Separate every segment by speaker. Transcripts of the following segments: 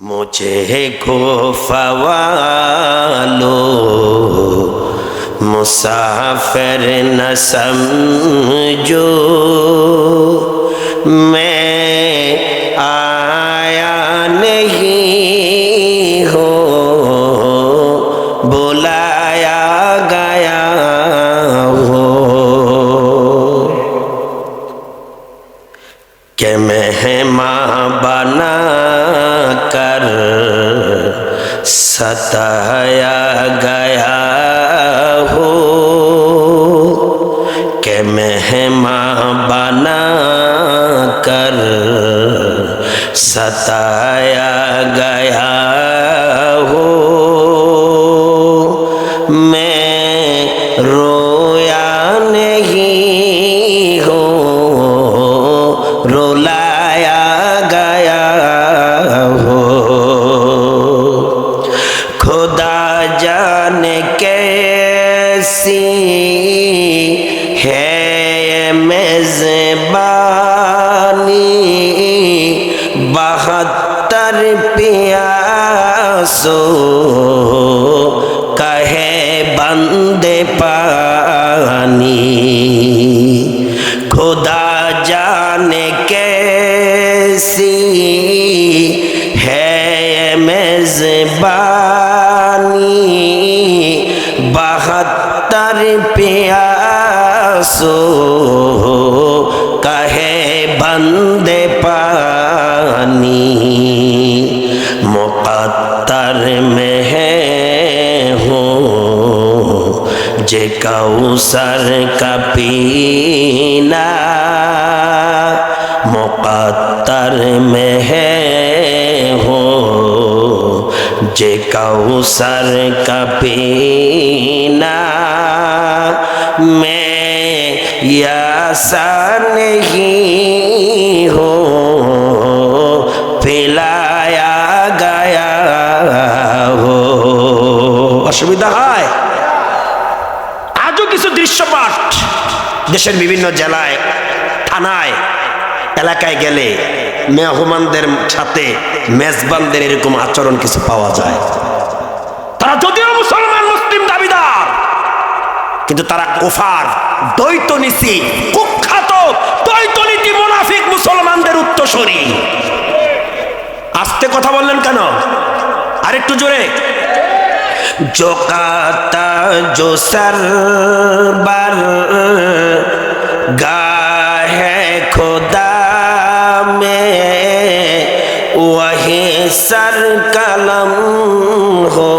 Speaker 1: मुझे खोफा वालो मुसाफिर न समझो, मैं आया नहीं हो बुलाया गया हो, कि मेहमान बना कर सताया गया हो, कि मेहमान बना कर सताया गया हो, मैं रोया नहीं हो रुलाया गया हो, खुदा जाने कैसी है मेज़बानी, 72 प्यासों कहे बंदे पानी, खुदा जाने कैसी है मेज़बानी, 72 प्यासों कहे बंदे पानी, मुक़द्दर में है हूँ जे कौसर का पीना, मुक़द्दर में है हूँ जे कौसर का पीना, मैं यासा नहीं हूँ पिलाया गया हो। অসুবিধা হয়। আজও কিছু দৃশ্যপাট দেশের বিভিন্ন জেলায় থানায় এলাকায় গেলে মেহমানদের সাথে মেজবানদের এরকম আচরণ কিছু পাওয়া যায়। তারা যদিও মুসলমান মুসলিম দাবিদার, কিন্তু তারা কুফার দ্বৈতনীতি কুখ্যাত দ্বৈতনীতি মুনাফিক মুসলমানদের উত্তরসূরি। আস্তে কথা বললেন কেন? আরেকটু জোরে। जो काता जो सरबर गाहे खुदा में, वही सर कलम हो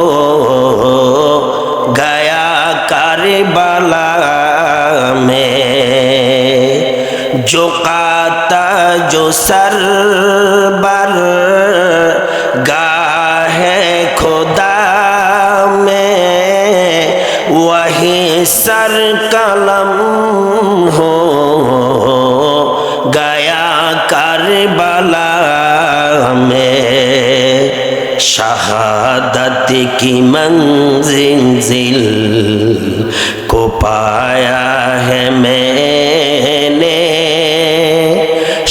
Speaker 1: गया करबला में, जो काता जो सरबर गाहे खुदा वही सर कलम हो गया करबला में, शहादत की मंजिल को पाया है मैंने,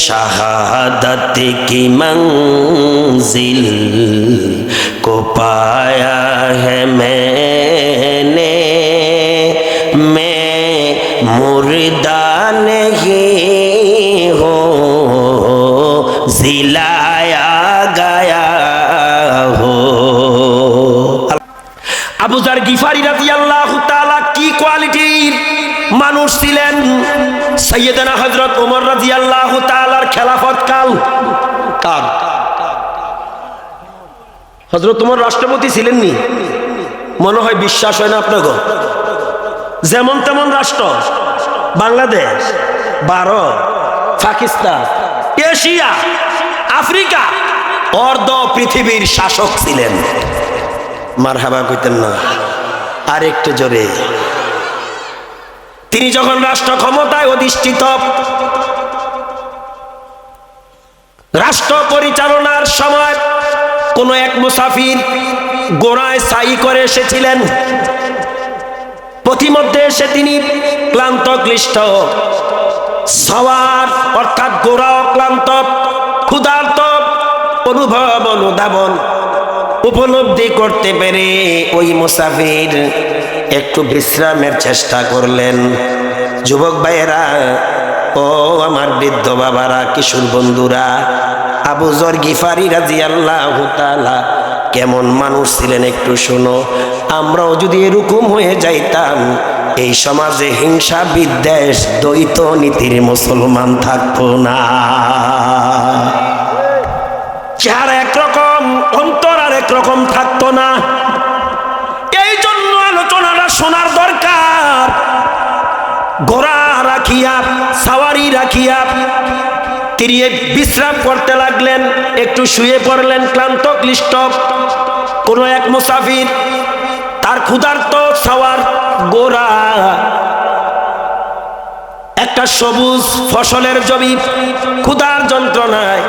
Speaker 1: शहादत की मंजिल को पाया है मैंने, मैं मुर्दा नहीं हूँ जिलाया गया हो। আবু যার গিফারি রাদিয়াল্লাহু তাআলা কি কোয়ালিটির মানুষ ছিলেন? সাইয়েদনা হযরত ওমর রাদিয়াল্লাহু তাআলার খেলাফত কাল কার? হযরত ওমর রাষ্ট্রপতি ছিলেননি? মনে হয় বিশ্বাস হয় না আপনাকে। যেমন তেমন রাষ্ট্র, বাংলাদেশ, ভারত, পাকিস্তান, এশিয়া, আফ্রিকা, অর্ধ পৃথিবীর শাসক ছিলেন। মারহাবা কইতেন না? আরেকটু জোরে। তিনি যখন রাষ্ট্র ক্ষমতায় অধিষ্ঠিত, রাষ্ট্র পরিচালনার সময় কোন এক মুসাফির গোড়ায় সাই করে এসেছিলেন। পথিমধ্যে এসে তিনি ক্লান্ত ক্লিষ্ট, সওয়ার অর্থাৎ গোড়া ক্লান্ত, ক্ষুধার্ত, অনুভব অনুধাবন উপলব্ধি করতে পেরে ওই মুসাফির একটু বিশ্রামের চেষ্টা করলেন। যুবক ভাইয়েরা, ও আমার বৃদ্ধ বাবারা, কিশোর বন্ধুরা, আবু যর গিফারি রাদিয়াল্লাহু তাআলা কেমন মানুষ ছিলেন একটু শোনো। আমরাও যদি এরকম হয়ে যাইতাম, এই সমাজে হিংসা বিদ্বেষ দ্বৈত নীতির মুসলমান থাকতো না। চেহারা একরকম, অন্তর আর একরকম থাকতো না। এই জন্য আলোচনাটা শোনার দরকার। ঘোড়া রাখিয়া, সাওয়ারি রাখিয়া তিনি বিশ্রাম করতে লাগলেন, একটু শুয়ে পড়লেন ক্লান্ত ক্লিষ্ট। কোন এক মুসাফির, তার ক্ষুধার্ত সাওয়ার ঘোড়া একটা সবুজ ফসলের জমি, ক্ষুধার যন্ত্রণায়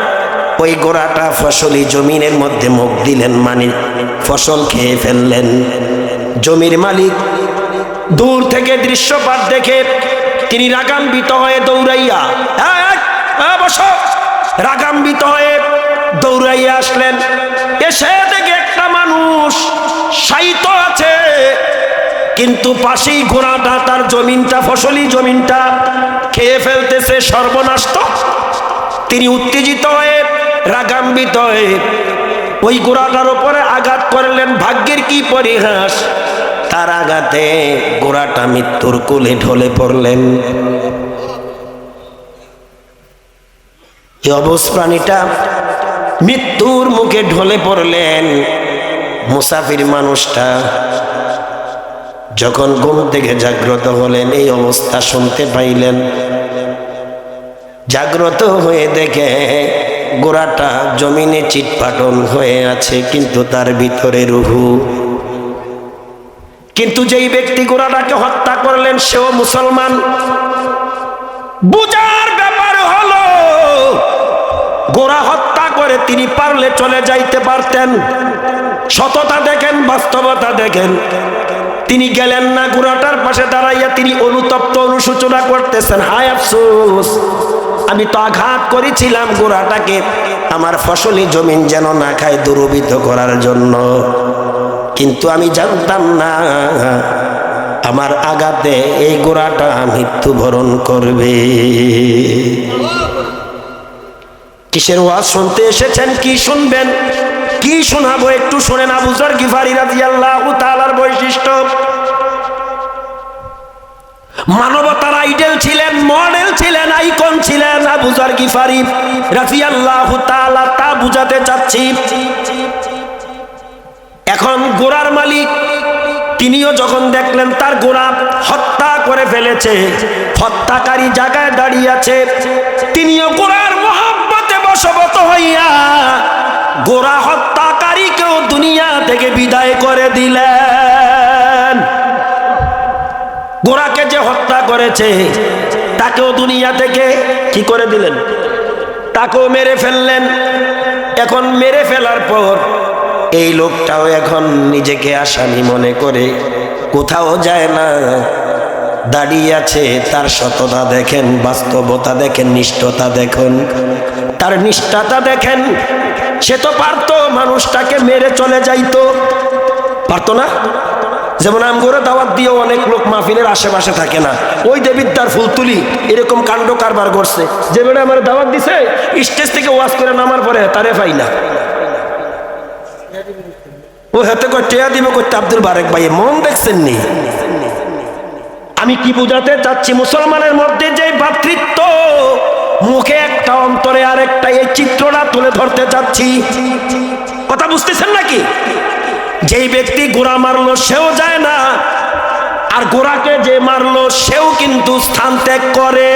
Speaker 1: ওই ঘোড়াটা ফসলি জমিনের মধ্যে মুখ দিলেন, মানে ফসল খেয়ে ফেললেন। জমির মালিক দূর থেকে দৃশ্যপাত দেখে তিনি রাগান্বিত হয়ে দৌড়াইয়া, বসো, রাগান্বিত হয়ে দৌড়াইয়া আসলেন। এসে দেখে একটা মানুষ শায়িত আছে, কিন্তু পাশেই ঘোড়াটা তার জমিনটা, ফসলি জমিনটা খেয়ে ফেলতেছে, সর্বনাশ। তিনি উত্তেজিত হয়ে, রাগান্বিত হয়ে ওই ঘোড়াটার উপরে আঘাত করলেন। ভাগ্যের কি পরিহাস, তার আঘাতে ঘোড়াটা মৃত্যুর কোলে ঢলে পড়লেন। এই অবশ প্রাণীটা মৃত্যুর মুখে ঢলে পড়লেন। মুসাফির মানুষটা যখন ঘুম থেকে জাগ্রত হলেন, এই অবস্থা শুনতে পাইলেন। জাগ্রত হয়ে দেখে ঘোড়াটা জমিনে চিৎপাটন হয়ে আছে, কিন্তু তার ভিতরে রুহু। কিন্তু যেই ব্যক্তি ঘোড়াটাকে হত্যা করলেন সেও মুসলমান। বুঝার ব্যাপার হলো, ঘোড়া হত্যা করে তিনি পারলে চলে যাইতে পারতেন। সততা দেখেন, বাস্তবতা দেখেন। তিনি গেলেন না, ঘোড়াটার পাশে দাঁড়াইয়া তিনি অনুতপ্ত, অনুশোচনা করতেছেন, হায় আফসোস, আমি তো আঘাত করেছিলাম ঘোড়াটাকে আমার ফসলি জমিন যেন না খায়, দুরবিত করার জন্য, কিন্তু আমি জানতাম না আমার আঘাতে এই ঘোড়াটা মৃত্যুবরণ করবে। কিসের ওয়াজ শুনতে এসেছেন? কি শুনবেন? কি শোনাবো একটু শুনেন। আবু যর গিফারি রাদিয়াল্লাহু তাআলার বৈশিষ্ট্য, মানবতার আইডল ছিলেন, মডেল ছিলেন, আইকন ছিলেন আবু যর গিফারি রাদিয়াল্লাহু তাআলা। তা বুঝাতে চাচ্ছি। এখন ঘোড়ার মালিক তিনিও যখন দেখলেন তার ঘোড়া হত্যা করে ফেলেছে, হত্যাকারী জায়গায় দাঁড়িয়ে আছে, তিনিও ঘোড়ার মহব্বতে বশবর্তী হইয়া ঘোড়া হত্যাকারীকেও দুনিয়া থেকে বিদায় করে দিলেন। ঘোড়াকে যে হত্যা করেছে তাকেও দুনিয়া থেকে কি করে দিলেন? তাকেও মেরে ফেললেন। এখন মেরে ফেলার পর এই লোকটাও এখন নিজেকে আসামি মনে করে কোথাও যায় না, দাঁড়িয়ে আছে। তার সততা দেখেন, বাস্তবতা দেখেন, নিষ্ঠতা দেখেন, তার নিষ্ঠাটা দেখেন। সে তো পারতো মানুষটাকে মেরে চলে যাইতো, পারতো না? যেমন আমগরে দাওয়াত দিয়ে অনেক লোক মাহফিলের আশেপাশে থাকে না, ওই দেবিদ্যার ফুলতুলি এরকম কাণ্ড কারবার করছে। যে বেটা আমার দাওয়াত দিছে, স্টেজ থেকে ওয়াজ করে নামার পরে তারে পাই না, ও হাতে টেয়া দিব করতে। আব্দুল বারেক ভাই মন দেখছেন নি? আমি কি বুঝাতে চাচ্ছি? মুসলমানের মধ্যে যে ভ্রাতৃত্ব, মুখে একটা অন্তরে আরেকটা, এই চিত্রটা তুলে ধরতে চাচ্ছি। কথা বুঝতেছেন নাকি? যেই ব্যক্তি ঘোড়া মারলো সেও যায় না, আর ঘোড়াকে যে মারলো সেও কিন্তু স্থান ত্যাগ করে।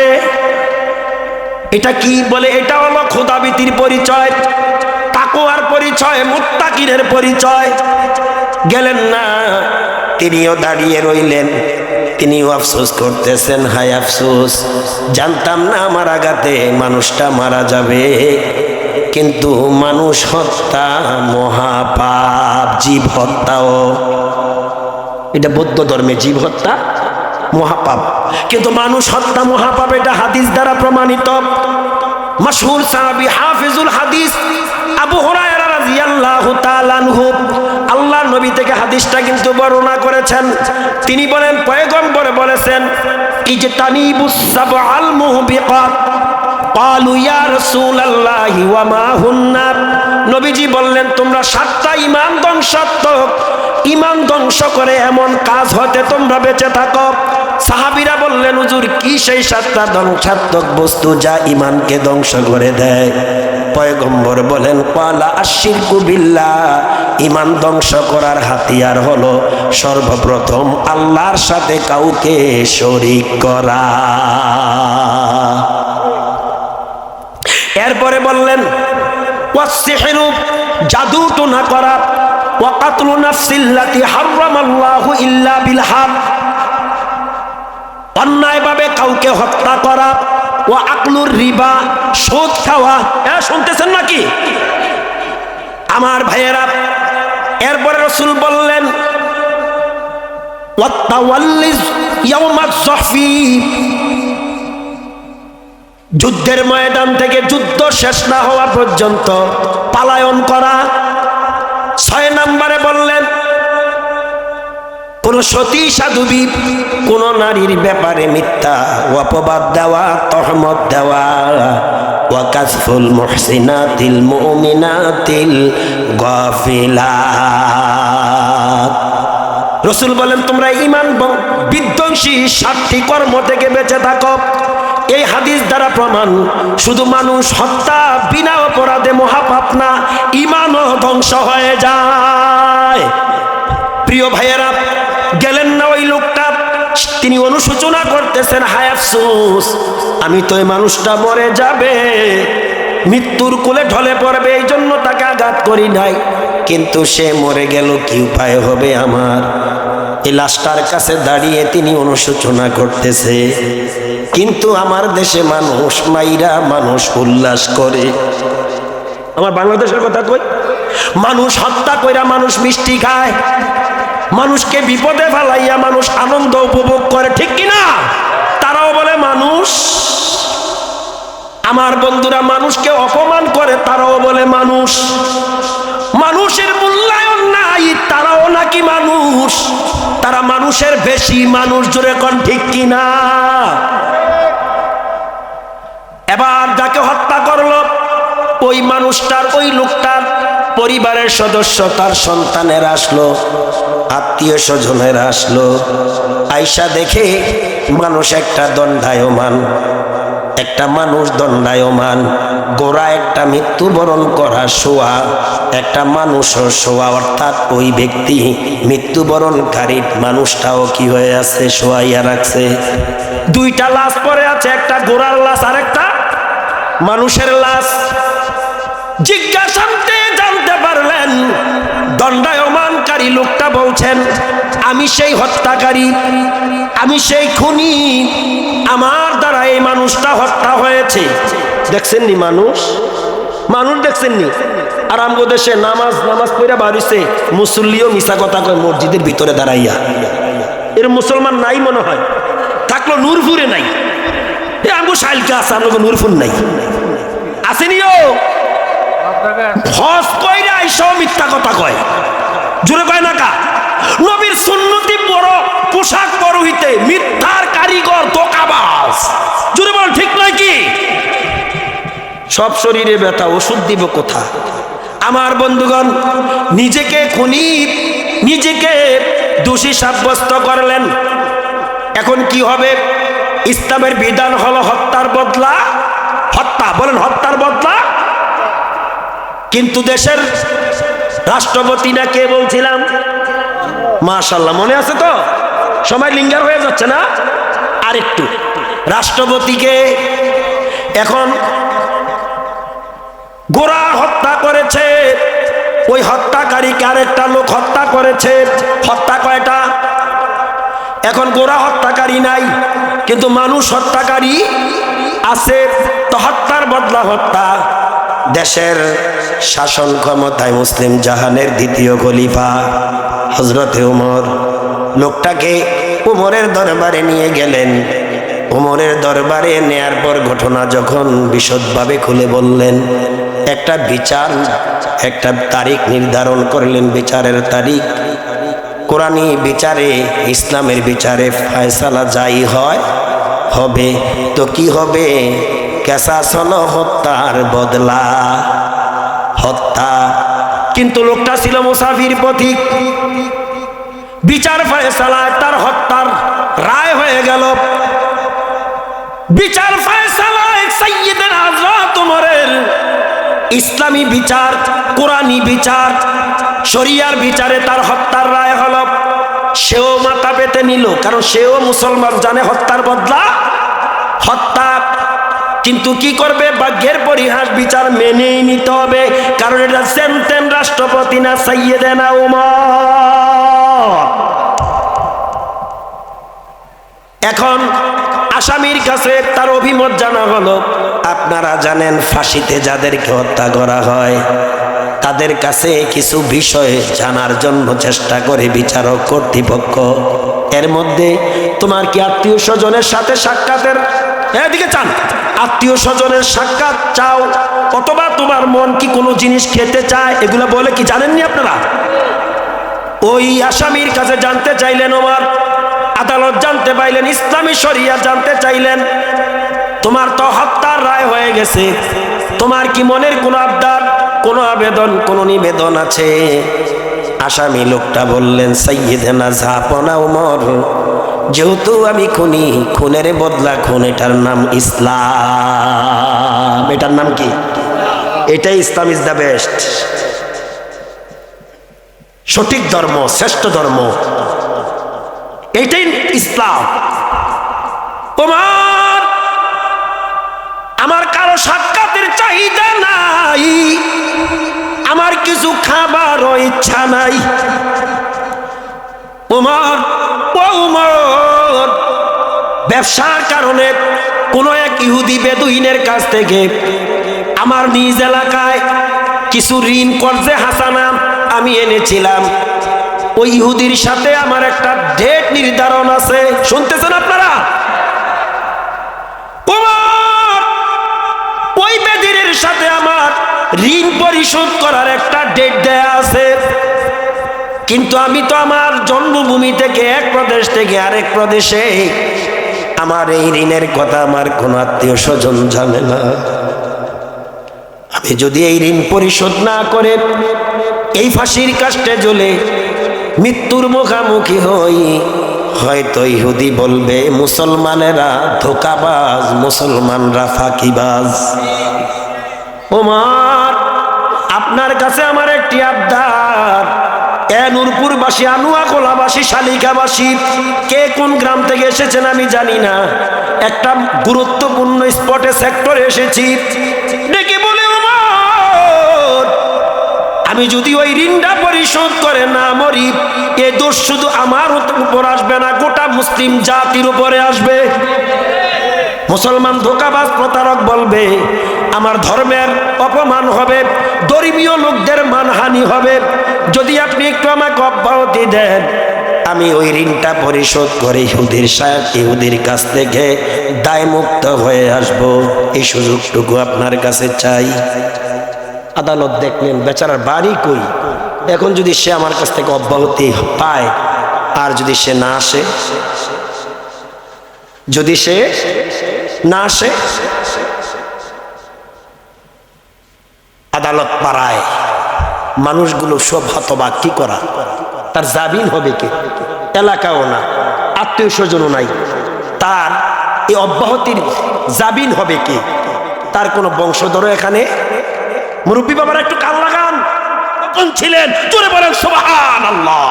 Speaker 1: এটা কি বলে? এটা হলো খোদাভীতির পরিচয়, তাকওয়ার পরিচয়, মুত্তাকিনের পরিচয়। গেলেন না, তিনিও দাঁড়িয়ে রইলেন। তিনিও আফসোস করতেছেন, হায় আফসোস, জানতাম না আমার আঘাতে মানুষটা মারা যাবে। কিন্তু মানুষ হত্যা মহাপাপ, জীব হত্যাও, এটা বৌদ্ধ ধর্মে জীব হত্যা মহাপাপ, কিন্তু মানুষ হত্যা মহাপাপ, এটা হাদিস দ্বারা প্রমাণিত। মাশহুর সাহাবী হাফিজুল হাদিস আবু আবু হুরায়রা রাদিয়াল্লাহু তাআলা আনহু আল্লাহর নবী থেকে হাদিসটা কিন্তু বর্ণনা করেছেন। তিনি বলেন, পয়গম্বর বলেছেন, ইজতানিবুস সাবআল মুহবিকাত। ক্বালু ইয়া রাসূলুল্লাহি ওয়া মা হুন্না। নবীজি বললেন, তোমরা 7টা ঈমান ধ্বংসাত্মক, ঈমান ধ্বংস করে এমন কাজ হতে তোমরা বেঁচে থাকো। সাহাবীরা বললেন, হুজুর কি সেই 7টা ধ্বংসাত্মক বস্তু যা ঈমানকে ধ্বংস করে দেয়? পয়গম্বর বলেন, ক্বালা আশশিরকু বিল্লাহ। ঈমান ধ্বংস করার হাতিয়ার হলো সর্বপ্রথম আল্লাহর সাথে কাউকে শরীক করা। এরপরে বললেন, ওয়াসসিহরু, জাদু টুনা করা, ওয়া কাতলু নাফসিল্লাতি হারামাল্লাহু ইল্লা বিল হক, অন্যায়ভাবে কাউকে হত্যা করা, ওয়া আকলুর রিবা, সুদ খাওয়া। শুনতেছেন নাকি আমার ভাইয়েরা? এরপরে রাসূল বললেন, ওয়া তাওয়াল্লিজ ইয়াউমাজ যহফি, যুদ্ধের ময়দান থেকে যুদ্ধ শেষ না হওয়া পর্যন্ত পালায়ন করা। 6 নম্বরে বললেন, কোন সতী সাধুবী কোন নারীর ব্যাপারে মিথ্যা অপবাদ দেওয়া, তহমত দেওয়া। ওয়া কাযফুল মুহসিনাতিল মুমিনাতিল গাফিলাত। রাসূল বলেন, তোমরা ঈমান বিধ্বংসী 7টি কর্ম থেকে বেঁচে থাকো। এই হাদিস দ্বারা প্রমাণ, শুধু মানুষ হত্যা বিনা অপরাধে মহাপাপ না, ঈমানও ধ্বংস হয়ে যায়। প্রিয় ভাইয়েরা, গেলেন না ওই লোকটা, তিনি অনুশোচনা করতেছেন, হায় আফসোস, আমি তো এই মানুষটা মরে যাবে, মৃত্যুর কোলে ঢলে পড়বে, এই জন্য তাকে আঘাত করি নাই, কিন্তু সে মরে গেল, কি উপায় হবে আমার? এই লাশটার কাছে দাঁড়িয়ে তিনি অনুশোচনা করতেছে। কিন্তু আমার দেশে মানুষ মাইরা মানুষ উল্লাস করে। আমার বাংলাদেশের কথা কই, মানুষ হত্যা কইরা মানুষ মিষ্টি খায়, মানুষকে বিপদে ফেলাইয়া মানুষ আনন্দ উপভোগ করে, ঠিক কিনা? তারাও বলে মানুষ। আমার বন্ধুরা মানুষকে অপমান করে, তারাও বলে মানুষ। মানুষের মূল্যায়ন নাই, তারাও নাকি মানুষ। তারা মানুষের বেশি মানুষ, জোরে কোন ঠিক কিনা? এবার যাকে হত্যা করলো, ওই মানুষটার, ওই লোকটার পরিবারের সদস্য, তার সন্তানেরা আসলো, আত্মীয় স্বজনেরা আসলো। আয়সা দেখে মানুষ একটা দণ্ডায়মান, একটা মানুষ দণ্ডায়মান, গোড়া একটা মৃত্যুবরণ করা শোয়া, একটা মানুষও শোয়া, অর্থাৎ ওই ব্যক্তি মৃত্যুবরণকারী মানুষটাও কি হয়ে আছে, শোয়াইয়া রাখছে। 2টা লাশ পড়ে আছে, একটা গোড়ার লাশ আর একটা মানুষের লাশ। জিজ্ঞাসাতে জানতে পারলেন, দণ্ডায়মানকারী লোকটা বলছেন, আমি সেই হত্যাকারী, আমি সেই খুনি, আমার দ্বারা এই মানুষটা হত্যা হয়েছে। দেখছেননি মানুষ, মানুষ দেখছেননি? আর আমগো দেশে নামাজ পড়া বাড়িছে, মুসল্লিও মিশা কথা কয় মসজিদের ভিতরে দাঁড়াইয়া। এর মুসলমান নাই মনে হয়, থাকলো নূরপুরে নাই। আমগো শাইলকে আছে, আমগো নূরপুর নাই, আসেনিও। হজ কইরা আইসাও মিথ্যা কথা কয়, জোরে কয় না কা? নবীর সুন্নতি বড়, পোশাক বড় হইতে মিথ্যার কারিগর, দোকাবাজ, জোরে বল ঠিক নয় কি? সব শরীরে ব্যথা, ওষুধ দিব কোথা? আমার বন্ধুগণ, নিজেকে খুনি, নিজেকে দোষী সাব্যস্ত করলেন। এখন কি হবে? ইসলামের বিধান হলো হত্যার বদলা হত্যা, বলেন হত্যার বদলা। কিন্তু দেশের রাষ্ট্রপতি না কে বলছিলাম, মাশাআল্লাহ মনে আছে তো? সময় লিঙ্গার হয়ে যাচ্ছে না? আরেকটু, রাষ্ট্রপতিকে এখন গোরা হত্যা করেছে, ওই হত্যাকারীকে আরেকটা লোক হত্যা করেছে। হত্যা কয়টা? এখন গোরা হত্যাকারী নাই, কিন্তু মানুষ হত্যাকারী আছে। তো হত্যার বদলা হত্যা। দেশের শাসন ক্ষমতায় মুসলিম জাহানের 2য় খলিফা হযরতে ওমর, লোকটাকে ওমরের দরবারে নিয়ে গেলেন। ওমরের দরবারে নেয়ার পর ঘটনা যখন বিশদভাবে খুলে বললেন, একটা বিচার, একটা তারিখ নির্ধারণ করলেন, বিচারের তারিখ। কোরআনী বিচারে, ইসলামের বিচারে ফয়সালা যাই হয় হবে। তো কি হবে? কেসাস হলো হত্যার বদলা, হত্যা। কিন্তু লোকটা ছিল মুসাফির পথিক। বিচার ফয়সালায় তার হত্যার রায় হয়ে গেল। বিচার ফয়সালায় সাইয়্যিদনা হযরত ওমরের ইসলামী বিচার, কোরআনী বিচার, শরিয়ার বিচারে তার হত্যার রায় হলো। সেও মাথা পেতে নিল, কারণ সেও মুসলমান, জানে হত্যার বদলা হত্যা। কিন্তু কি করবে? ভাগ্যের পরিহাস, বিচার মেনেই নিতে হবে, কারণ এটা সেন্টেন রাষ্ট্রপতি না সাইয়্যিদনা ওমর। এখন আসামির কাছে তার অভিমত জানা হলো। আপনারা জানেন ফাঁসিতে যাদেরকে হত্যা করা হয় তাদের কাছে কিছু বিষয় জানার জন্য চেষ্টা করে বিচারক কর্তৃপক্ষ। এর মধ্যে তোমার কি আত্মীয় স্বজনের সাথে সাক্ষাতের এদিকে চান? আত্মীয় স্বজনের সাক্ষাৎ চাও, অথবা তোমার মন কি কোনো জিনিস খেতে চায়? এগুলো বলে কি জানেননি আপনারা? ওই আসামির কাছে জানতে চাইলেন ওমর, আদালত জানতে পাইলেন, ইসলামী শরিয়া জানতে চাইলেন। তোমার তো হত্যার রায় হয়ে গেছে, তোমার কি মনের কোনো আবদার, কোনো আবেদন, কোনো নিবেদন আছে? আসামি লোকটা বললেন, সাইয়্যিদনা জাহাপনা ওমর, যেহেতু আমি খুনি, খুনের বদলা খুন, এটার নাম ইসলাম। এটার নাম কি? এটাই ইসলাম ইজ দ্য বেস্ট, সঠিক ধর্ম, শ্রেষ্ঠ ধর্ম, এটাই ইসলাম। ওমর, আমার কারো সাক্ষাতের চাহিদা নাই, আমার কিছু খাবারও ইচ্ছা নাই। ওমর, ওমর ব্যবসার কারণে কোন এক ইহুদি বেদুইনের কাছ থেকে আমার নিজ এলাকায় কিছু ঋণ কর্জে হাসানা আমি এনেছিলাম। ওই ইহুদির সাথে আমার একটা ডেট নির্ধারণ আছে, শুনতেছেন আপনারা? ওই বেদিনের সাথে আমার ঋণ পরিশোধ করার একটা ডেট দেয়া আছে, কিন্তু আমি তো আমার জন্মভূমি থেকে এক প্রদেশ থেকে আরেক প্রদেশে, আমার এই ঋণের কথা আমার কোন আত্মীয় স্বজন জানে না। আমি যদি এই ঋণ পরিশোধ না করে এই ফাঁসির কাষ্টে জ্বলে মৃত্যুর মুখামুখি হই, হয়তো ইহুদি বলবে মুসলমানেরা ধোঁকাবাজ, মুসলমানরা ফাঁকিবাজ। ওমর, আপনার কাছে আমার একটি আবদার। নূরপুরবাসী, আনুয়াকোলাবাসী, শালিকাবাসী, কে কোন গ্রাম থেকে এসেছেন আমি জানি না, একটা গুরুত্বপূর্ণ স্পটে সেক্টরে এসেছি, ডেকে বলে ওমর, আমি যদি ওই ঋণটা পরিশোধ করে না মরি, এ দোষ শুধু আমার উপর আসবে না, গোটা মুসলিম জাতির উপরে আসবে। মুসলমান ধোঁকাবাজ প্রতারক বলবে, আমার ধর্মের অপমান হবে, ধর্মীয় লোকদের মানহানি হবে। যদি আপনি একটু আমাকে অব্যাহতি দেন, আমি ওই ঋণটা পরিশোধ করে ইহুদির কাছ থেকে দায়মুক্ত হয়ে আসব। এই সুযোগটুকু আপনার কাছে চাই। আদালত দেখলেন বেচারার বাড়ি কই, এখন যদি সে আমার কাছ থেকে অব্যাহতি পায়, আর যদি সে না আসে, যদি সে না আসে, আদালত পাড়ায় মানুষগুলো সব হতবাক, কি করা, তার জামিন হবে কে? এলাকাও না, আত্মীয় স্বজনও নাই, তার এই অব্যাহতির জামিন হবে কে? তার কোনো বংশধরও এখানে? মুরব্বী বাবারা একটু কান লাগান, কোন ছিলেন? জোরে বলেন সুবহানাল্লাহ।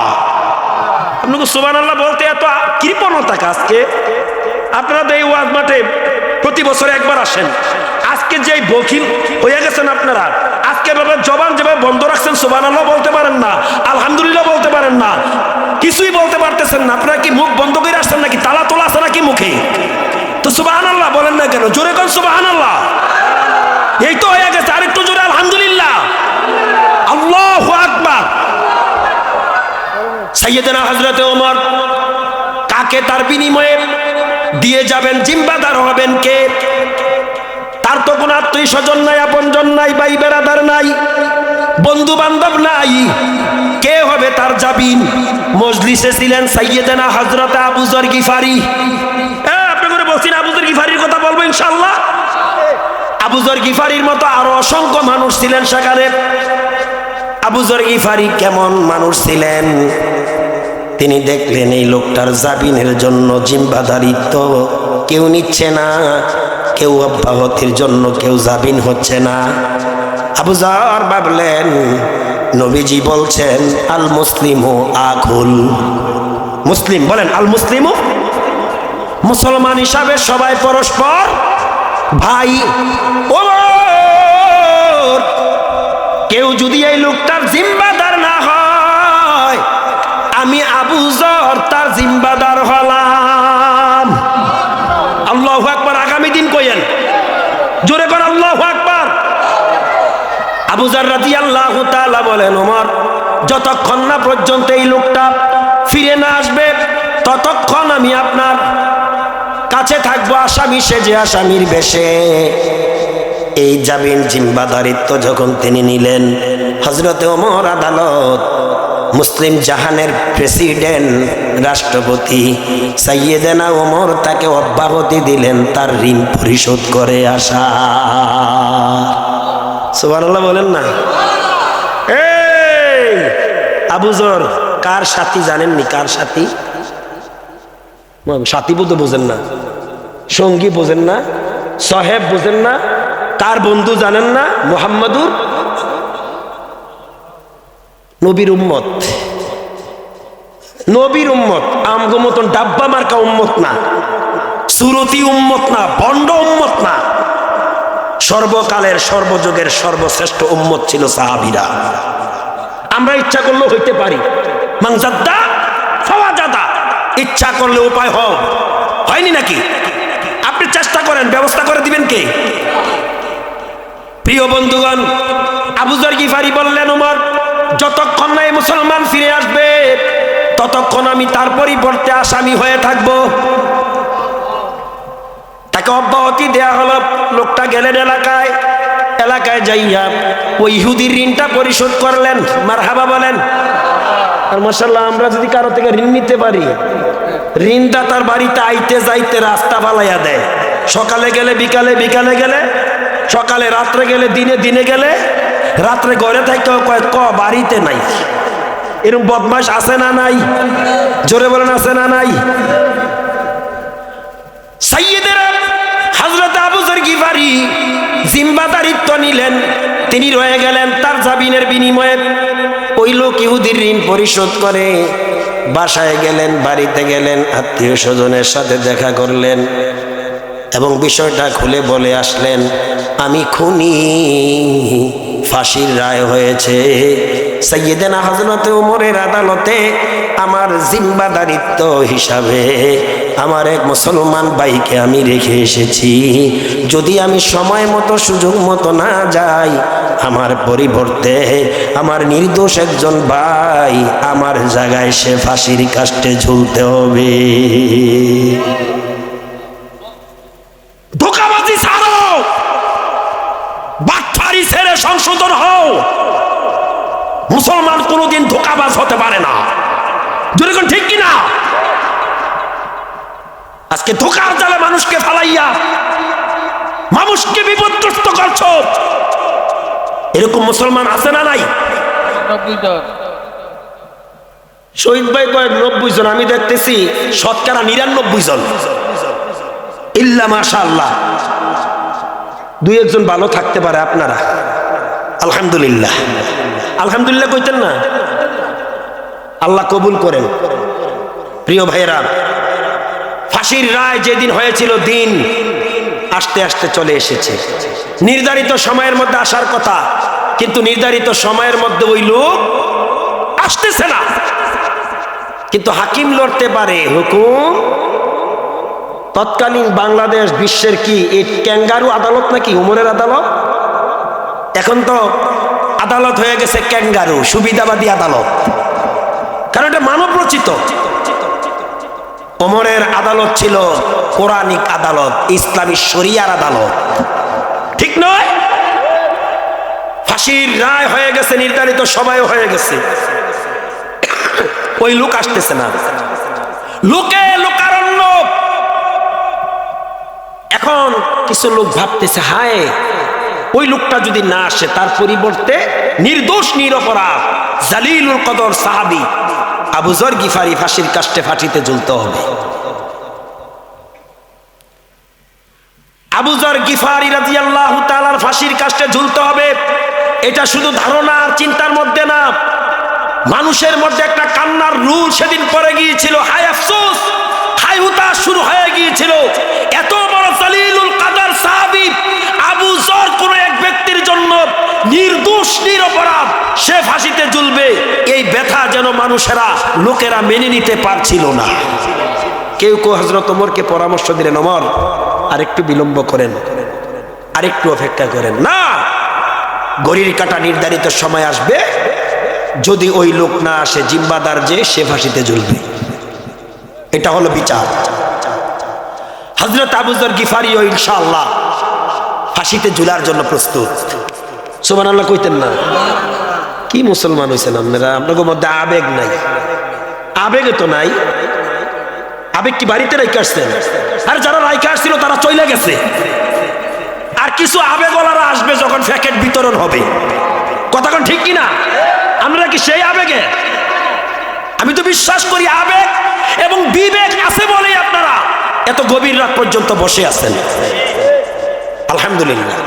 Speaker 1: আপনাকে সুবহানাল্লাহ বলতে এত কৃপণতা আজকে? আপনারা তো এই ওয়াজ মাঠে প্রতি বছর একবার আসেন, আজকে যে বকিল হয়ে গেছেন আপনারা, আজকে বাবা জবান যেভাবে বন্ধ রাখছেন, সুবহানাল্লাহ বলতে পারেন না, আলহামদুলিল্লাহ বলতে পারেন না, কিছুই বলতে পারতেছেন না। আপনারা কি মুখ বন্ধ করে আসছেন নাকি? তালা তোলা আছে নাকি মুখে? তো সুবহানাল্লাহ বলেন না কেন? জোরে কোন সুবহানাল্লাহ। এই তো হয়ে গেছে, আরেকটু জোরে আলহামদুলিল্লাহ, আল্লাহু আকবার। সাইয়েদনা হযরত ওমর কাকে তার বিনিময়ে দিয়ে যাবেন, জিম্মাদার হবেন কে? তার তো কোন আত্মীয় স্বজন নাই, আপনজন নাই, ভাই বেরাদার নাই, বন্ধু বান্ধব নাই, কে হবে তার জাবিন? মজলিসে ছিলেন সাইয়েদেনা হযরত আবু যর গিফারি। আপনি করে বলছেন আবু যর গিফারির কথা বলবো ইনশাআল্লাহ। আবু যর গিফারির মতো আরো অসংখ্য মানুষ ছিলেন সেখানে। আবু যর গিফারি কেমন মানুষ ছিলেন? তিনি দেখলেন এই লোকটার জাবিনের জন্য জিম্মাদারিত্ব কেউ নিচ্ছে না, কেউ অব্যাহতির জন্য কেউ জাবিন হচ্ছে না। আবু যর ভাবলেন নবীজি বলছেন আল মুসলিমু আখুল মুসলিম, বলেন আল মুসলিমু, মুসলমান হিসাবে সবাই পরস্পর ভাই। ওমর, কেউ যদি এই লোকটার জিম্মাদার না হয়, আমি আবু যর তার জিম্মাদার হলাম। আল্লাহু আকবার। আগামী দিন কইেন জোরে করে আল্লাহু আকবার। আবু যর রাদিয়াল্লাহু তাআলা বলেন, ওমর, যতক্ষণ না পর্যন্ত এই লোকটা ফিরে না আসবে ততক্ষণ আমি আপনার কাছে থাকবো আসামি সেজে, আসামির বেশে। এই জামিন জিম্মাদারিত্ব যখন তিনি নিলেন, হযরতে ওমর আদালত, মুসলিম জাহানের প্রেসিডেন্ট, রাষ্ট্রপতি সাইয়েদেনা ওমর তাকে অব্যাহতি দিলেন তার ঋণ পরিশোধ করে আসা। সুবহানাল্লাহ বলেন না। এই আবু যর কার সাথী জানেননি? কার সাথী? সাথী বলতে বোঝেন না, সঙ্গী বোঝেন না, সাহেব বোঝেন না, কার বন্ধু জানেন না? মুহাম্মাদুর নবীর উম্মত। নবীর উম্মত, আমগো মতন ডাব্বা মার্কা উম্মত না, সুরতি উম্মত না, বন্ড উম্মত না। সর্বকালের সর্বযুগের সর্বশ্রেষ্ঠ উম্মত ছিল সাহাবীরা। আমরা ইচ্ছা করলেও হইতে পারি, মানজাদ্দা ফাওয়াজাদা, ইচ্ছা করলে উপায় হয়নি নাকি? আপনি চেষ্টা করেন, ব্যবস্থা করে দিবেন কে? প্রিয় বন্ধুগণ, আবু যর গিফারি বললেন, ওমর, যতক্ষণ না এই মুসলমান ফিরে আসবে ততক্ষণ আমি তার পরিবর্তে আসামি হয়ে থাকব। তাকে অব্যাহতি দেয়া হলো। লোকটা গেলেন এলাকায় যাইয়া ওই ইহুদির ঋণটা পরিশোধ করলেন। মারহাবা বলেন। আর মাশাআল্লাহ, আমরা যদি কারো থেকে ঋণ নিতে পারি, ঋণদাতার বাড়িতে আইতে যাইতে রাস্তা বালাইয়া দেয়। সকালে গেলে বিকালে, বিকালে গেলে সকালে, রাত্রে গেলে দিনে, দিনে গেলে রাত্রে, ঘরে থাকতে বাড়িতে নাই। এরকম বদমাশ আছে না নাই? জোরে বলেন আছে না নাই? সাইয়েদেরা হযরত আবু যর গিফারি জিম্মাদারিত্ব নিলেন, তিনি রয়ে গেলেন তার জামিনের বিনিময়ে। ওই লোক ইহুদির ঋণ পরিশোধ করে বাসায় গেলেন, বাড়িতে গেলেন, আত্মীয় স্বজনের সাথে দেখা করলেন এবং বিষয়টা খুলে বলে আসলেন, আমি খুনি, ফাঁসির রায় হয়েছে। সাইয়েদেনা হযরতে ওমরের আদালতে আমার জিম্মাদারিত্ব হিসাবে আমার এক মুসলমান ভাইকে আমি রেখে এসেছি। যদি আমি সময় মতো, সুযোগ মতো না যাই, আমার পরিবর্তে আমার নির্দোষ একজন ভাই আমার জায়গায় সে ফাঁসির কাস্টে ঝুলতে হবে। ধোঁকাবাজি ছাড়ো, বাটপারি ছেড়ে সংশোধন হও। মুসলমান কোনোদিন ধোঁকাবাজ হতে পারে না। যেরকম ঠিক কিনা? আজকে ধোঁকার জালে মানুষকে ফালাইয়া মানুষকে বিপদগ্রস্ত করছো। এরকম মুসলমান আছে না নাই? শহীদ ভাই কয়েক 90 জন, আমি দেখতেছি শতকরা 99 জন। ইল্লা মাশাআল্লাহ, দুই একজন ভালো থাকতে পারে আপনারা। আলহামদুলিল্লাহ, আলহামদুলিল্লাহ কইতেন না? আল্লাহ কবুল করেন। প্রিয় ভাইরা, ফাঁসির রায় যেদিন হয়েছিল, দিন আস্তে আস্তে চলে এসেছে। নির্ধারিত সময়ের মধ্যে আসার কথা, কিন্তু নির্ধারিত সময়ের মধ্যে ওই লোক আসতেছে না। কিন্তু হাকিম লড়তে পারে, হুকুম তৎকালীন বাংলাদেশ বিশ্বের কি এই ক্যাঙ্গারু আদালত নাকি উমরের আদালত? এখন তো আদালত হয়ে গেছে ক্যাঙ্গারু, সুবিধাবাদী আদালত, কারণ এটা মানব রচিত। ওমরের আদালত ছিল কোরআনিক আদালত, ইসলামী শরিয়ার আদালত। ঠিক নয়? ফাঁসির রায় হয়ে গেছে, নির্ধারিত সময় হয়ে গেছে, ওই লোক আসতেছে না, লোকে লোকারণ্য। এখন কিছু লোক ভাবতেছে, হায় ওই লোকটা যদি না আসে, তার পরিবর্তে নির্দোষ নিরপরাধ জালিলুল কদর সাহাবী আবু যর গিফারি ফাঁসির কাস্টে ফাঁসিতে ঝুলতে হবে। আবু যর গিফারি রাদিয়াল্লাহু তাআলার ফাঁসির কাস্টে ঝুলতে হবে, এটা শুধু ধারণা আর চিন্তার মধ্যে না, মানুষের মধ্যে একটা কান্নার রুল সেদিন পড়ে গিয়েছিল। হায় আফসোস, হায় হুতাশ শুরু হয়ে গিয়েছিল। এত বড় জালিলুল কদর সাহাবী আবু যর কোন এক ব্যক্তির জন্য নির্দোষ নিরপরাধ সে ফাঁসিতে ঝুলবে, এই ব্যথা যেন মানুষেরা লোকেরা মেনে নিতে পারছিল না। কেউ কেউ হযরত ওমরকে পরামর্শ দিলেন, ওমর আরেকটু বিলম্ব করেন, আরেকটু অপেক্ষা করেন। না, ঘড়ির কাঁটা নির্ধারিত সময় আসবে, যদি ওই লোক না আসে জিম্মাদার যে সে ফাঁসিতে ঝুলবে। এটা হলো বিচার। হযরত আবু যর গিফারিও ইনশাআল্লাহ ফাঁসিতে ঝুলার জন্য প্রস্তুত। সুবহানাল্লাহ কইতেন না? কি মুসলমান হইছেন আপনারা? আপনাদের মধ্যে আবেগ নাই? আবেগে তো নাই। আবেগ কি বাড়িতে রেখে আসছেন? আর যারা রাইখা আসছিল তারা চলে গেছে, আর কিছু আবেগওয়ালারা আসবে যখন প্যাকেট বিতরণ হবে। কথা কোন ঠিক কিনা? আমরা কি সেই আবেগে? আমি তো বিশ্বাস করি আবেগ এবং বিবেক আছে বলেই আপনারা এত গভীর রাত পর্যন্ত বসে আছেন। আলহামদুলিল্লাহ।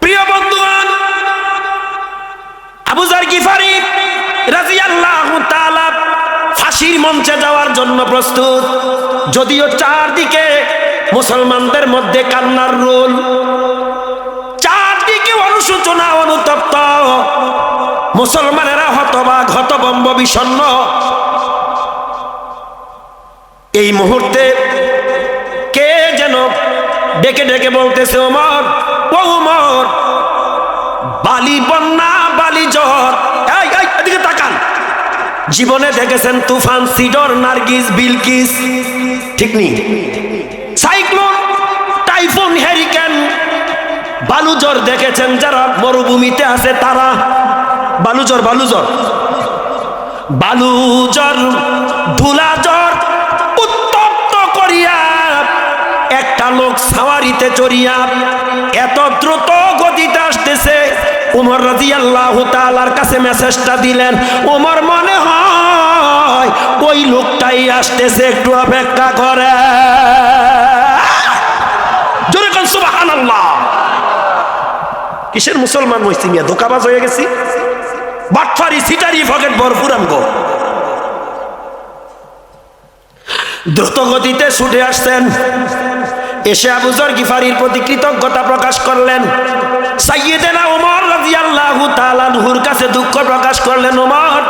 Speaker 1: প্রিয় বন্ধুগণ, আবু যর গিফারি রাদিয়াল্লাহু তাআলা ফাঁসির মঞ্চে যাওয়ার জন্য প্রস্তুত। যদিও চারদিকে মুসলমানদের মধ্যে কান্নার রোল, চারদিকে অনুশোচনা, অনুতপ্ত, মুসলমানেরা হতবাক, হতভম্ব, বিষণ্ণ। এই মুহূর্তে কে যেন ডেকে ডেকে বলতেছে, ওমর, ও ওমর, বালি বন্যা, বালি ঝড়, এদিকে তাকান। জীবনে দেখেছেন তুফান, সিডর, নার্গিস, বিলকিস, ঠিক নেই? সাইক্লোন, টাইফুন, হ্যারিকেন, বালুজ্বর দেখেছেন যারা মরুভূমিতে আছে তারা। বালুজ্বর, বালুজ্বর, বালুজ্বর, ধুলাজ্বর উত্তপ্ত করিয়া একটা লোক সাওয়ারিতে চড়িয়া এত দ্রুত গতিতে আসতেছে। ওমর রাদিয়াল্লাহু তাআলার কাছে মেসেজটা দিলেন, ওমর মনে হয় ওই লোকটাই আসতেছে, একটু অপেক্ষা করে। জোরে কোন সুবহানাল্লাহ। কিসের মুসলমান হইছি মিয়া? ধোঁকাবাজ হয়ে গেছি, বাটফারি, সিটারি, পকেট ভরপুর আমগো। দ্রুত গতিতে ছুটে আসছেন, এসে আবু যর গিফারির প্রতি কৃতজ্ঞতা প্রকাশ করলেন। সাইয়েদেনা ওমর রাদিয়াল্লাহু তাআলা আনহুর কাছে দুঃখ প্রকাশ করলেন, ওমর,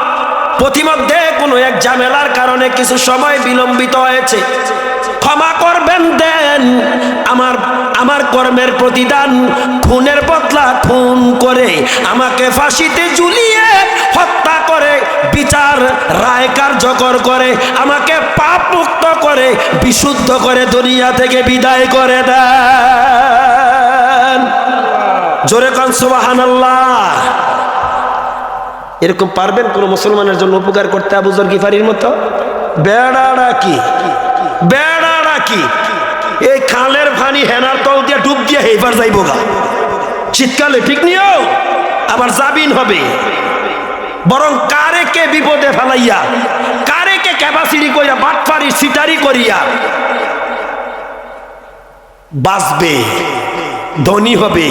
Speaker 1: প্রতিমধ্যে কোনো এক ঝামেলার কারণে কিছু সময় বিলম্বিত হয়েছে, ক্ষমা করবেন, দেন। আমার কর্মের প্রতিদান খুনের বদলা খুন করে আমাকে ফাঁসিতে ঝুলিয়ে হত্যা করে বিচার রায় কার্যকর করে আমাকে পাপ মুক্ত করে বিশুদ্ধ করে দুনিয়া থেকে বিদায় করে দেন। জোরে কোন সুবহানাল্লাহ। এরকম পারবেন কোন মুসলমানের জন্য উপকার করতে আবু যর গিফারির মতো? বেড়াড়া কি, বেড়াড়া কি, এই খালের পানি হেনার তল দিয়ে ডুব দিয়ে এইবার যাইবো গা শীতকালে, ঠিক নিও, আবার জাবিন হবে। বরং কারে কে বিপদে ফেলাইয়া, কারে কে ক্যাপাসিটি করিয়া, বাটফারি, সিটারি করিয়া বাঁচবে, ধনী হবে,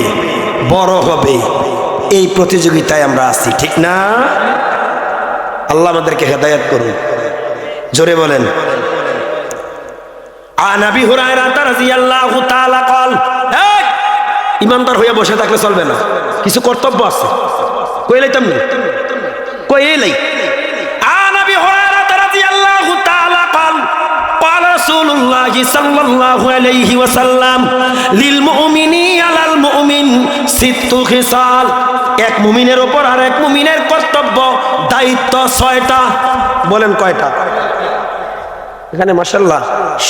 Speaker 1: বড় হবে, এই প্রতিযোগিতায় আমরা আছি, ঠিক না? আল্লাহ আমাদেরকে হেদায়েত করুন। জোরে বলেন। আন আবি হুরায়রা রাদিয়াল্লাহু তাআলা قال, ইমানদার হয়ে বসে থাকলে চলবে না, কিছু কর্তব্য আছে। কইলাইতাম না, কইলাই। আন আবি হুরায়রা রাদিয়াল্লাহু তাআলা قال, قال رسول الله صلى الله عليه وسلم للمؤمن على المؤمن ست خصال, এক মুমিনের উপর আর এক মুমিনের কর্তব্য, দায়িত্ব 6টা। বলেন কয়টা? এখানে মাশাআল্লাহ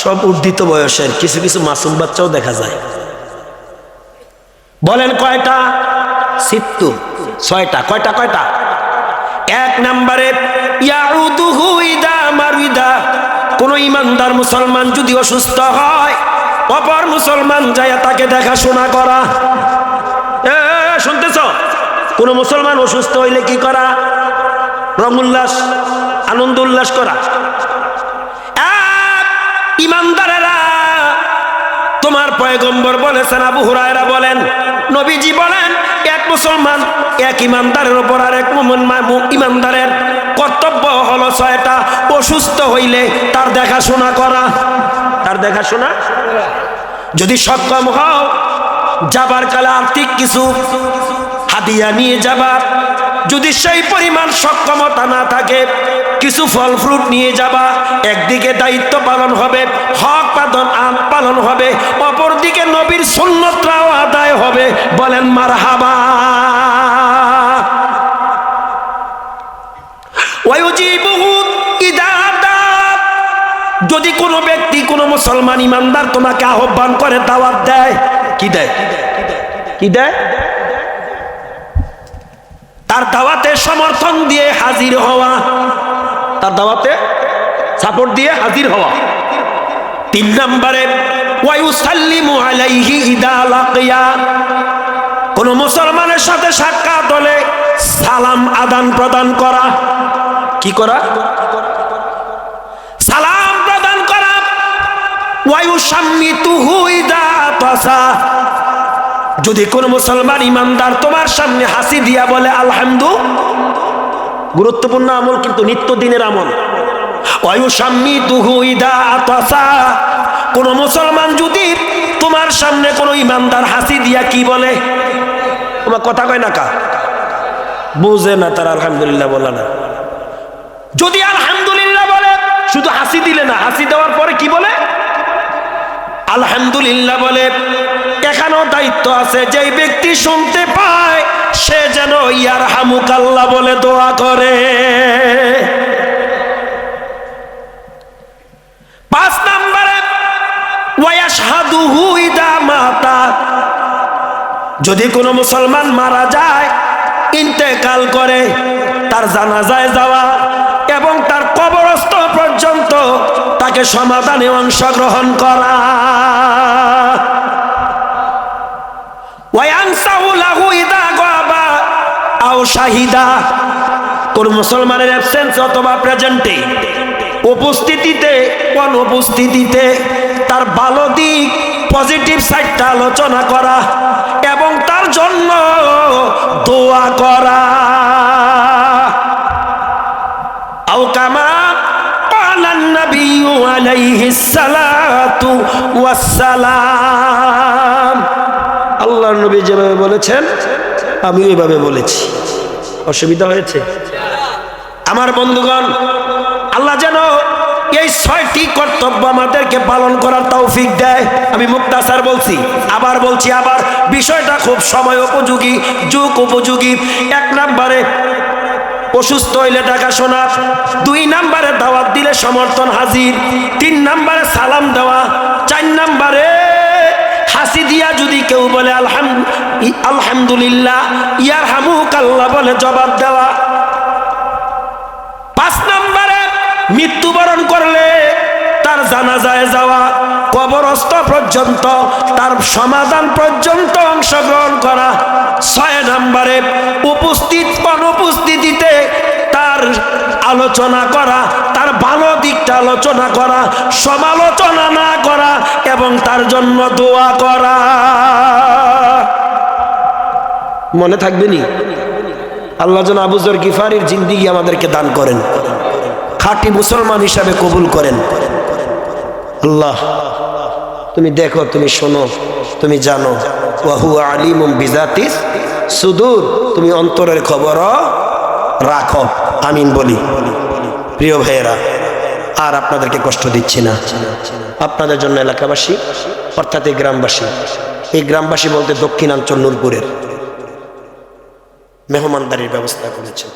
Speaker 1: সব উর্ধিত বয়সের, কিছু কিছু মাসুম বাচ্চাও দেখা যায়। বলেন কয়টা? 70। 6টা। কয়টা? কয়টা? 1 নম্বরে ইয়াউদুহু ইদা মারিদা, কোন ইমানদার মুসলমান যদি অসুস্থ হয় অপর মুসলমান যায় তাকে দেখাশোনা করা। শুনতেছ? কোন মুসলমান অসুস্থ হইলে কি করা? রং উল্লাস, আনন্দ উল্লাস করা। ইমানদারেরা, তোমার পয়গম্বর বলেছেন, আবু হুরায়রা বলেন, নবীজি বলেন, এক মুসলমান এক ইমানদারের উপর আর এক ইমানদারের কর্তব্য হলো 6টা। অসুস্থ হইলে তার দেখাশোনা করা। তার দেখাশোনা, যদি সক্ষম হও যাবার কালে আর্থিক কিছু হাদিয়া নিয়ে যাবা, যদি সেই পরিমাণ সক্ষমতা না থাকে কিছু ফল ফ্রুট নিয়ে যাবা। একদিকে দায়িত্ব পালন হবে, হক পালন হবে, অপরদিকে নবীর সুন্নতরাও আদায় হবে। বলেন মারহাবা। ওয়ায়ুজিবুহু ইদা দা, যদি কোনো ব্যক্তি, কোনো মুসলমান ইমানদার তোমাকে আহ্বান করে, দাওয়াত দেয়, কি দেয়? কি দেয়? তার দাওয়াতে সমর্থন দিয়ে হাজির হওয়া। তার দাওয়াতে সাপোর্ট দিয়ে হাজির হওয়া। 3 নম্বরে ওয়ায়ুসাল্লিমু আলাইহি ইদা লাকিয়া, কোন মুসলমানের সাথে সাক্ষাৎ হলে সালাম আদান প্রদান করা। কি করা? সালাম প্রদান করা। ওয়ায়ুসাম্মিতুহু ইদা তাসা, যদি কোন মুসলমান ইমানদার তোমার সামনে হাসি দিয়া বলে আলহামদুলিল্লাহ, গুরুত্বপূর্ণ আমল কিন্তু নিত্যদিনের আমল। ওয়ায়ুসাম্মিতুহু ইদা তাসা, কোন মুসলমান যদি তোমার সামনে কোন ইমানদার হাসি দিয়া কি বলে? তোমার কথা কয় না কা? বুঝে না তার আলহামদুলিল্লাহ বলে না। যদি আলহামদুলিল্লাহ বলে, শুধু হাসি দিলে না, হাসি দেওয়ার পরে কি বলে? আলহামদুলিল্লাহ বলে। এখানেও দায়িত্ব আছে, যেই ব্যক্তি শুনতে পায় সে যেন ইয়ারহামুকাল্লাহ বলে দোয়া করে। 5 নম্বরে ওয়ায়াশহাদুহু ইদা মাতা, যদি কোনো মুসলমান মারা যায়, ইন্তেকাল করে, তার জানাজায় যাওয়া এবং তার কবরস্থ পর্যন্ত তাকে সমাধানে অংশগ্রহণ করা। ওয়ায়ানসাউ লাহু ইদা গাবা আও শাহিদা, কোন মুসলমানের অ্যাবসেন্স অথবা প্রেজেন্টে, উপস্থিতিতে অনুপস্থিতিতে তার ভালো দিক, পজিটিভ সাইডটা আলোচনা করা এবং তার জন্য দোয়া করা। আও কামা ক্বালান নাবিয়্যু আলাইহিস সালাতু ওয়াস সালাম, আল্লাহর নবী যেভাবে বলেছেন আমি ওইভাবে বলেছি। অসুবিধা হয়েছে? আমার বন্ধুগণ, আল্লাহ যেন এই 6টি কর্তব্য আমাদেরকে পালন করার তৌফিক দেয়। আমি মুক্তাসার বলছি, আবার বলছি, আবার বিষয়টা খুব সময় উপযোগী, যুগ উপযোগী। 1 নম্বরে অসুস্থ হইলে দেখাশোনা, 2 নম্বরে দাওয়াত দিলে সমর্থন হাজির, 3 নম্বরে সালাম দেওয়া, 4 নম্বরে হাসি দিয়া যদি কেউ বলে আলহামদুলিল্লাহ ইয়ারহামুকাল্লাহ বলে জবাব দেওয়া, 5 নম্বরে মৃত্যুবরণ করলে তার জানাজায় যাওয়া, কবরস্থ পর্যন্ত তার সমাধান পর্যন্ত অংশগ্রহণ করা, 6 নম্বরে উপস্থিত অনুপস্থিতিতে তার আলোচনা করা, তার ভালো দিকটা আলোচনা করা, সমালোচনা না করা এবং তার জন্য দোয়া করা। মনে থাকবে নি? আল্লাহ যেন আবু যর গিফারির জিন্দেগি আমাদেরকে দান করেন, খাঁটি মুসলমান হিসাবে কবুল করেন। আল্লাহ, তুমি দেখো, তুমি শোনো, তুমি জানো, ওয়া হুয়া আলিমুম বিজাতিস সুদূর, তুমি অন্তরের খবরও রাখো। আমিন বলি। প্রিয় ভাইয়েরা, আর আপনাদেরকে কষ্ট দিচ্ছি না। আপনাদের জন্য এলাকাবাসী অর্থাৎ এই গ্রামবাসী, এই গ্রামবাসী বলতে দক্ষিণাঞ্চল নূরপুরের মেহমানদারির ব্যবস্থা করেছেন।